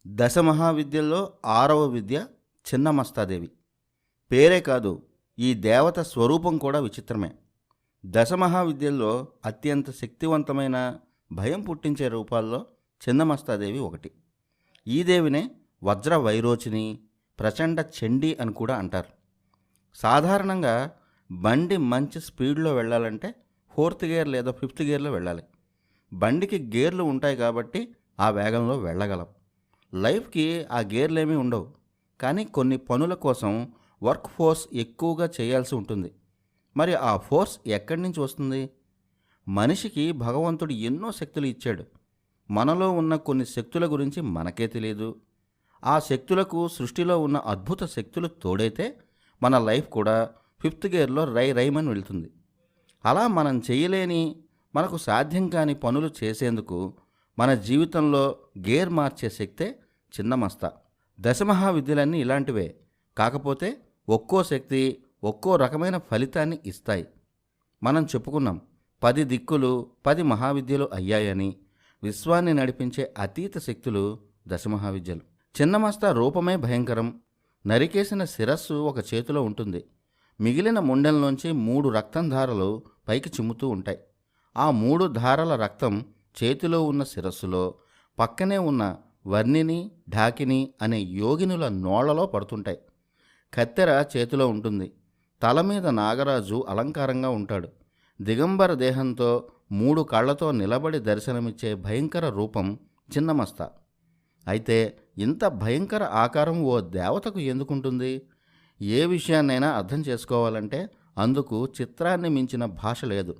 దశమహావిద్యల్లో 6వ విద్య చిన్నమస్తాదేవి. పేరే కాదు, ఈ దేవత స్వరూపం కూడా విచిత్రమే. దశమహావిద్యల్లో అత్యంత శక్తివంతమైన, భయం పుట్టించే రూపాల్లో చిన్నమస్తాదేవి ఒకటి. ఈ దేవినే వజ్ర వైరోచిని, ప్రచండ చండీ అని కూడా అంటారు. సాధారణంగా బండి మంచి స్పీడ్లో వెళ్ళాలంటే 4th గేర్ లేదా 5th గేర్లో వెళ్ళాలి. బండికి గేర్లు ఉంటాయి కాబట్టి ఆ వేగంలో వెళ్ళగలం. లైఫ్కి ఆ గేర్లేమీ ఉండవు, కానీ కొన్ని పనుల కోసం వర్క్ ఫోర్స్ ఎక్కువగా చేయాల్సి ఉంటుంది. మరి ఆ ఫోర్స్ ఎక్కడి నుంచి వస్తుంది? మనిషికి భగవంతుడు ఎన్నో శక్తులు ఇచ్చాడు. మనలో ఉన్న కొన్ని శక్తుల గురించి మనకే తెలియదు. ఆ శక్తులకు సృష్టిలో ఉన్న అద్భుత శక్తులు తోడైతే మన లైఫ్ కూడా 5th గేర్లో రైమని వెళ్తుంది. అలా మనం చేయలేని, మనకు సాధ్యం కాని పనులు చేసేందుకు మన జీవితంలో గేర్ మార్చే శక్తే చిన్నమస్త. దశమహావిద్యలన్నీ ఇలాంటివే, కాకపోతే ఒక్కో శక్తి ఒక్కో రకమైన ఫలితాన్ని ఇస్తాయి. మనం చెప్పుకున్నాం 10 దిక్కులు 10 మహావిద్యలు అయ్యాయని. విశ్వాన్ని నడిపించే అతీత శక్తులు దశమహావిద్యలు. చిన్నమస్త రూపమే భయంకరం. నరికేసిన శిరస్సు ఒక చేతిలో ఉంటుంది. మిగిలిన ముండెల్లోంచి 3 రక్తం ధారలు పైకి చిమ్ముతూ ఉంటాయి. ఆ 3 ధారల రక్తం చేతిలో ఉన్న శిరస్సులో, పక్కనే ఉన్న వర్ణిని, ఢాకిని అనే యోగినుల నోళ్లలో పడుతుంటాయి. కత్తెర చేతిలో ఉంటుంది. తల మీద నాగరాజు అలంకారంగా ఉంటాడు. దిగంబర దేహంతో 3 కళ్లతో నిలబడి దర్శనమిచ్చే భయంకర రూపం చిన్నమస్త. అయితే ఇంత భయంకర ఆకారం ఓ దేవతకు ఎందుకుంటుంది? ఏ విషయాన్నైనా అర్థం చేసుకోవాలంటే అందుకు చిత్రాన్ని మించిన భాష లేదు.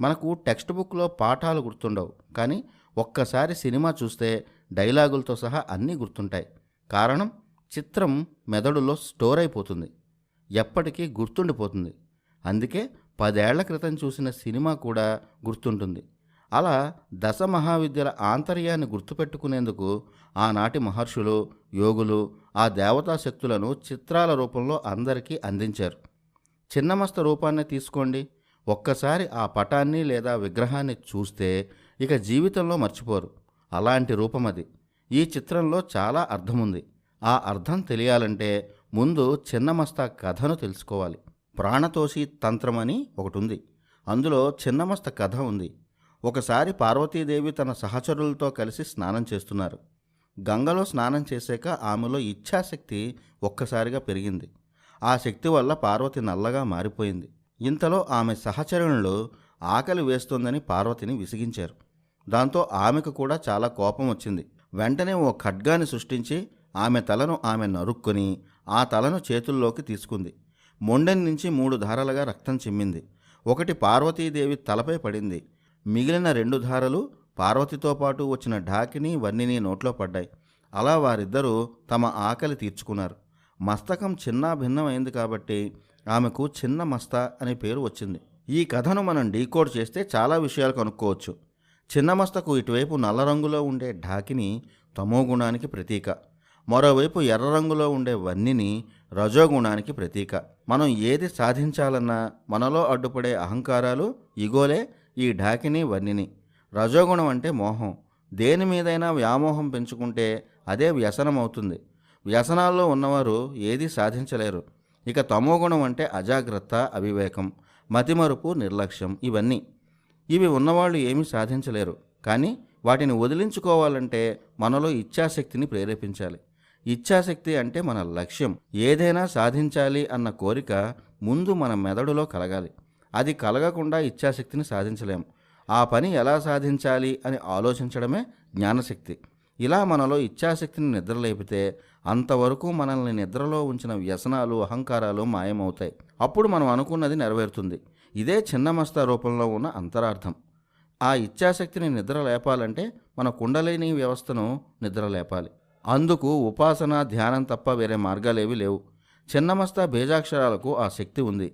మనకు టెక్స్ట్ బుక్లో పాఠాలు గుర్తుండవు, కానీ ఒక్కసారి సినిమా చూస్తే డైలాగులతో సహా అన్నీ గుర్తుంటాయి. కారణం, చిత్రం మెదడులో స్టోర్ అయిపోతుంది, ఎప్పటికీ గుర్తుండిపోతుంది. అందుకే 10 ఏళ్ల క్రితం చూసిన సినిమా కూడా గుర్తుంటుంది. అలా దశమహావిద్యల ఆంతర్యాన్ని గుర్తుపెట్టుకునేందుకు ఆనాటి మహర్షులు, యోగులు ఆ దేవతా శక్తులను చిత్రాల రూపంలో అందరికీ అందించారు. చిన్నమస్త రూపాన్ని తీసుకోండి. ఒక్కసారి ఆ పటాన్ని లేదా విగ్రహాన్ని చూస్తే ఇక జీవితంలో మర్చిపోరు. అలాంటి రూపం అది. ఈ చిత్రంలో చాలా అర్థం ఉంది. ఆ అర్థం తెలియాలంటే ముందు చిన్నమస్త కథను తెలుసుకోవాలి. ప్రాణతోషి తంత్రమని ఒకటి ఉంది. అందులో చిన్నమస్త కథ ఉంది. ఒకసారి పార్వతీదేవి తన సహచరులతో కలిసి స్నానం చేస్తున్నారు. గంగలో స్నానం చేశాక ఆమెలో ఇచ్ఛాశక్తి ఒక్కసారిగా పెరిగింది. ఆ శక్తి వల్ల పార్వతి నల్లగా మారిపోయింది. ఇంతలో ఆమె సహచరులు ఆకలి వేస్తోందని పార్వతిని విసిగించారు. దాంతో ఆమెకు కూడా చాలా కోపం వచ్చింది. వెంటనే ఓ ఖడ్గాన్ని సృష్టించి ఆమె తలను ఆమె నరుక్కొని ఆ తలను చేతుల్లోకి తీసుకుంది. మొండెం నుంచి 3 ధారలుగా రక్తం చిమ్మింది. ఒకటి పార్వతీదేవి తలపై పడింది. మిగిలిన 2 ధారలు పార్వతితో పాటు వచ్చిన ఢాకిని, వర్ణిని నోట్లో పడ్డాయి. అలా వారిద్దరూ తమ ఆకలి తీర్చుకున్నారు. మస్తకం చిన్నా భిన్నమైంది కాబట్టి ఆమెకు చిన్నమస్త అనే పేరు వచ్చింది. ఈ కథను మనం డీకోడ్ చేస్తే చాలా విషయాలు కనుక్కోవచ్చు. చిన్నమస్తకు ఇటువైపు నల్ల రంగులో ఉండే ఢాకిని తమోగుణానికి ప్రతీక, మరోవైపు ఎర్ర రంగులో ఉండే వర్ణిని రజోగుణానికి ప్రతీక. మనం ఏది సాధించాలన్నా మనలో అడ్డుపడే అహంకారాలు, ఇగోలే ఈ ఢాకిని, వర్ణిని. రజోగుణం అంటే మోహం. దేని మీదైనా వ్యామోహం పెంచుకుంటే అదే వ్యసనం అవుతుంది. వ్యసనాల్లో ఉన్నవారు ఏదీ సాధించలేరు. ఇక తమోగుణం అంటే అజాగ్రత్త, అవివేకం, మతిమరుపు, నిర్లక్ష్యం. ఇవి ఉన్నవాళ్ళు ఏమీ సాధించలేరు. కానీ వాటిని వదిలించుకోవాలంటే మనలో ఇచ్ఛాశక్తిని ప్రేరేపించాలి. ఇచ్ఛాశక్తి అంటే మన లక్ష్యం. ఏదైనా సాధించాలి అన్న కోరిక ముందు మన మెదడులో కలగాలి. అది కలగకుండా ఇచ్ఛాశక్తిని సాధించలేం. ఆ పని ఎలా సాధించాలి అని ఆలోచించడమే జ్ఞానశక్తి. ఇలా మనలో ఇచ్ఛాశక్తిని నిద్రలేపితే అంతవరకు మనల్ని నిద్రలో ఉంచిన వ్యసనాలు, అహంకారాలు మాయమవుతాయి. అప్పుడు మనం అనుకున్నది నెరవేరుతుంది. ఇదే చిన్నమస్త రూపంలో ఉన్న అంతరార్థం. ఆ ఇచ్ఛాశక్తిని నిద్ర లేపాలంటే మన కుండలిని వ్యవస్థను నిద్ర లేపాలి. అందుకు ఉపాసన, ధ్యానం తప్ప వేరే మార్గాలేవీ లేవు. చిన్నమస్త బీజాక్షరాలకు ఆ శక్తి ఉంది.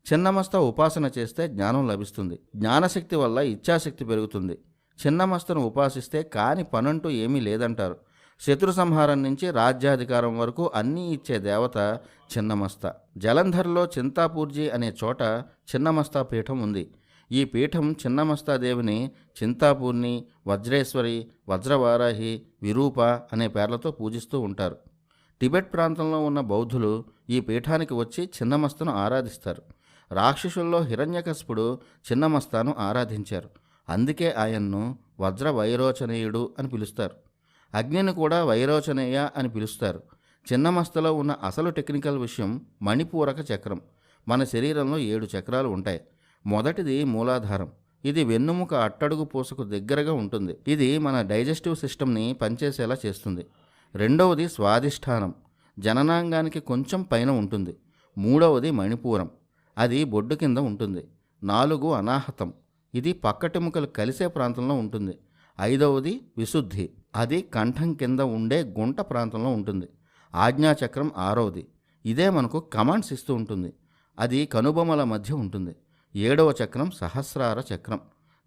చిన్నమస్త ఉపాసన చేస్తే జ్ఞానం లభిస్తుంది. జ్ఞానశక్తి వల్ల ఇచ్ఛాశక్తి పెరుగుతుంది. చిన్నమస్తను ఉపాసిస్తే కాని పనంటూ ఏమీ లేదంటారు. శత్రు సంహారం నుంచి రాజ్యాధికారం వరకు అన్నీ ఇచ్చే దేవత చిన్నమస్త. జలంధర్లో చింతాపూర్జీ అనే చోట చిన్నమస్త పీఠం ఉంది. ఈ పీఠం చిన్నమస్తాదేవిని చింతాపూర్ణి, వజ్రేశ్వరి, వజ్రవారాహి, విరూప అనే పేర్లతో పూజిస్తూ ఉంటారు. టిబెట్ ప్రాంతంలో ఉన్న బౌద్ధులు ఈ పీఠానికి వచ్చి చిన్నమస్తను ఆరాధిస్తారు. రాక్షసుల్లో హిరణ్యకశిపుడు చిన్నమస్తాను ఆరాధించారు. అందుకే ఆయన్ను వజ్ర వైరోచనేయుడు అని పిలుస్తారు. అగ్నిని కూడా వైరోచనేయ అని పిలుస్తారు. చిన్నమస్తలో ఉన్న అసలు టెక్నికల్ విషయం మణిపూరక చక్రం. మన శరీరంలో 7 చక్రాలు ఉంటాయి. మొదటిది మూలాధారం. ఇది వెన్నుముక అట్టడుగు పూసకు దగ్గరగా ఉంటుంది. ఇది మన డైజెస్టివ్ సిస్టమ్ని పనిచేసేలా చేస్తుంది. రెండవది స్వాధిష్టానం, జననాంగానికి కొంచెం పైన ఉంటుంది. మూడవది మణిపూరం, అది బొడ్డు కింద ఉంటుంది. 4 అనాహతం, ఇది పక్కటెముకలు కలిసే ప్రాంతంలో ఉంటుంది. 5వది విశుద్ధి, అది కంఠం కింద ఉండే గుంట ప్రాంతంలో ఉంటుంది. ఆజ్ఞాచక్రం 6వది, ఇదే మనకు కమాండ్స్ ఇస్తూ ఉంటుంది. అది కనుబొమల మధ్య ఉంటుంది. 7వ చక్రం సహస్రార చక్రం,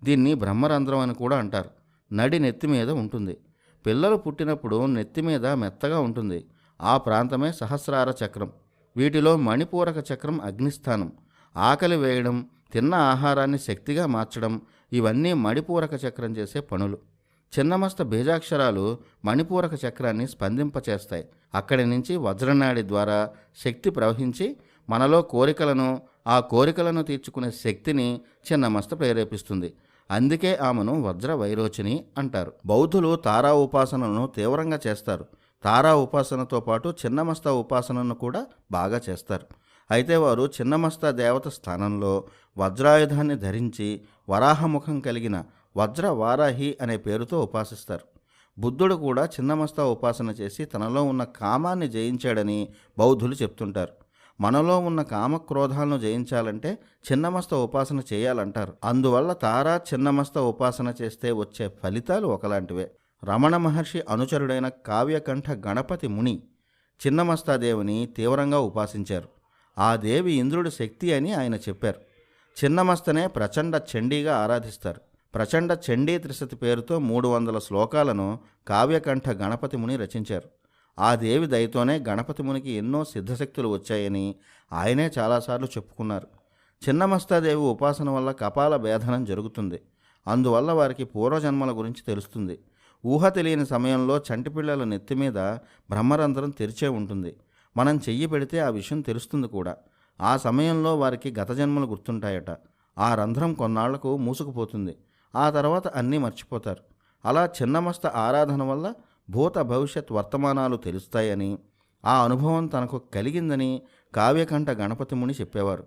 దీన్ని బ్రహ్మరంధ్రం అని కూడా అంటారు. నడి నెత్తి మీద ఉంటుంది. పిల్లలు పుట్టినప్పుడు నెత్తి మీద మెత్తగా ఉంటుంది. ఆ ప్రాంతమే సహస్రార చక్రం. వీటిలో మణిపూరక చక్రం అగ్నిస్థానం. ఆకలి వేయడం, తిన్న ఆహారాన్ని శక్తిగా మార్చడం, ఇవన్నీ మణిపూరక చక్రం చేసే పనులు. చిన్నమస్త బీజాక్షరాలు మణిపూరక చక్రాన్ని స్పందింపచేస్తాయి. అక్కడి నుంచి వజ్రనాడి ద్వారా శక్తి ప్రవహించి మనలో కోరికలను, ఆ కోరికలను తీర్చుకునే శక్తిని చిన్నమస్త ప్రేరేపిస్తుంది. అందుకే ఆమెను వజ్ర వైరోచిని అంటారు. బౌద్ధులు తారా ఉపాసనను తీవ్రంగా చేస్తారు. తారా ఉపాసనతో పాటు చిన్నమస్త ఉపాసనను కూడా బాగా చేస్తారు. అయితే వారు చిన్నమస్త దేవత స్థానంలో వజ్రాయుధాన్ని ధరించి వరాహముఖం కలిగిన వజ్ర వారాహి అనే పేరుతో ఉపాసిస్తారు. బుద్ధుడు కూడా చిన్నమస్త ఉపాసన చేసి తనలో ఉన్న కామాన్ని జయించాడని బౌద్ధులు చెప్తుంటారు. మనలో ఉన్న కామక్రోధాలను జయించాలంటే చిన్నమస్త ఉపాసన చేయాలంటారు. అందువల్ల తారా చిన్నమస్త ఉపాసన చేస్తే వచ్చే ఫలితాలు ఒకలాంటివే. రమణ మహర్షి అనుచరుడైన కావ్యకంఠ గణపతి ముని చిన్నమస్తాదేవిని తీవ్రంగా ఉపాసించారు. ఆ దేవి ఇంద్రుడి శక్తి అని ఆయన చెప్పారు. చిన్నమస్తనే ప్రచండ చండీగా ఆరాధిస్తారు. ప్రచండ చండీ త్రిశతి పేరుతో 300 శ్లోకాలను కావ్యకంఠ గణపతి ముని రచించారు. ఆ దేవి దయతోనే గణపతి మునికి ఎన్నో సిద్ధశక్తులు వచ్చాయని ఆయనే చాలాసార్లు చెప్పుకున్నారు. చిన్నమస్తాదేవి ఉపాసన వల్ల కపాల భేదనం జరుగుతుంది. అందువల్ల వారికి పూర్వజన్మల గురించి తెలుస్తుంది. ఊహ తెలియని సమయంలో చంటిపిల్లల నెత్తిమీద బ్రహ్మరంధ్రం తెరిచే ఉంటుంది. మనం చెయ్యి పెడితే ఆ విషయం తెలుస్తుంది కూడా. ఆ సమయంలో వారికి గత జన్మలు గుర్తుంటాయట. ఆ రంధ్రం కొన్నాళ్లకు మూసుకుపోతుంది. ఆ తర్వాత అన్నీ మర్చిపోతారు. అలా చిన్నమస్త ఆరాధన వల్ల భూత భవిష్యత్ వర్తమానాలు తెలుస్తాయని, ఆ అనుభవం తనకు కలిగిందని కావ్యకంఠ గణపతి ముని చెప్పేవారు.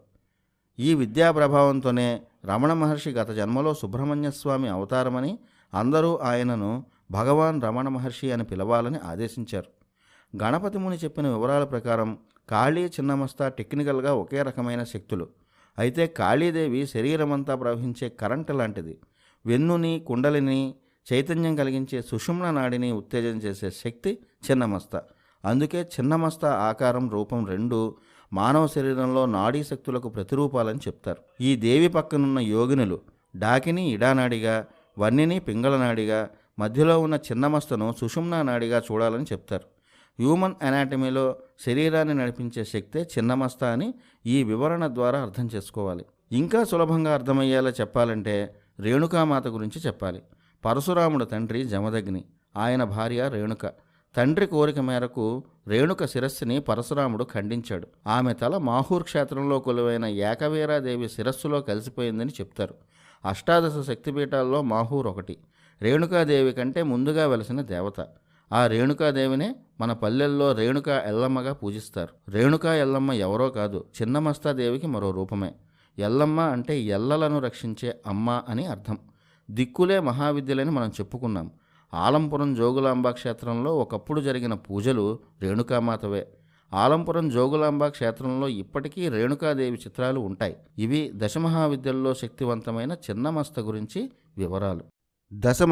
ఈ విద్యా ప్రభావంతోనే రమణ మహర్షి గత జన్మలో సుబ్రహ్మణ్యస్వామి అవతారమని అందరూ ఆయనను భగవాన్ రమణ మహర్షి అని పిలవాలని ఆదేశించారు. గణపతి ముని చెప్పిన వివరాల ప్రకారం కాళీ చిన్నమస్త టెక్నికల్గా ఒకే రకమైన శక్తులు. అయితే కాళీదేవి శరీరమంతా ప్రవహించే కరెంటు లాంటిది. వెన్నుని, కుండలిని, చైతన్యం కలిగించే సుషుమ్న నాడిని ఉత్తేజం చేసే శక్తి చిన్నమస్త. అందుకే చిన్నమస్త ఆకారం, రూపం రెండూ మానవ శరీరంలో నాడీ శక్తులకు ప్రతిరూపాలని చెప్తారు. ఈ దేవి పక్కనున్న యోగినులు డాకిని ఇడానాడిగా, వన్నిని పింగళనాడిగా, మధ్యలో ఉన్న చిన్నమస్తను సుషుమ్నా నాడిగా చూడాలని చెప్తారు. హ్యూమన్ అనాటమీలో శరీరాన్ని నడిపించే శక్తే చిన్నమస్త అని ఈ వివరణ ద్వారా అర్థం చేసుకోవాలి. ఇంకా సులభంగా అర్థమయ్యేలా చెప్పాలంటే రేణుకామాత గురించి చెప్పాలి. పరశురాముడు తండ్రి జమదగ్ని, ఆయన భార్య రేణుక. తండ్రి కోరిక మేరకు రేణుక శిరస్సుని పరశురాముడు ఖండించాడు. ఆమె తల మాహూర్ క్షేత్రంలో కొలువైన ఏకవీరాదేవి శిరస్సులో కలిసిపోయిందని చెప్తారు. అష్టాదశ శక్తిపీఠాల్లో మాహూర్ ఒకటి. రేణుకాదేవి కంటే ముందుగా వెలసిన దేవత. ఆ రేణుకాదేవినే మన పల్లెల్లో రేణుకా ఎల్లమ్మగా పూజిస్తారు. రేణుకా ఎల్లమ్మ ఎవరో కాదు, చిన్నమస్తాదేవికి మరో రూపమే. ఎల్లమ్మ అంటే ఎల్లలను రక్షించే అమ్మ అని అర్థం. దిక్కులే మహావిద్యలని మనం చెప్పుకున్నాం. ఆలంపురం జోగులాంబ క్షేత్రంలో ఒకప్పుడు జరిగిన పూజలు రేణుకామాతవే. ఆలంపురం జోగులాంబ క్షేత్రంలో ఇప్పటికీ రేణుకాదేవి చిత్రాలు ఉంటాయి. ఇవి దశమహావిద్యల్లో శక్తివంతమైన చిన్నమస్త గురించి వివరాలు. దశ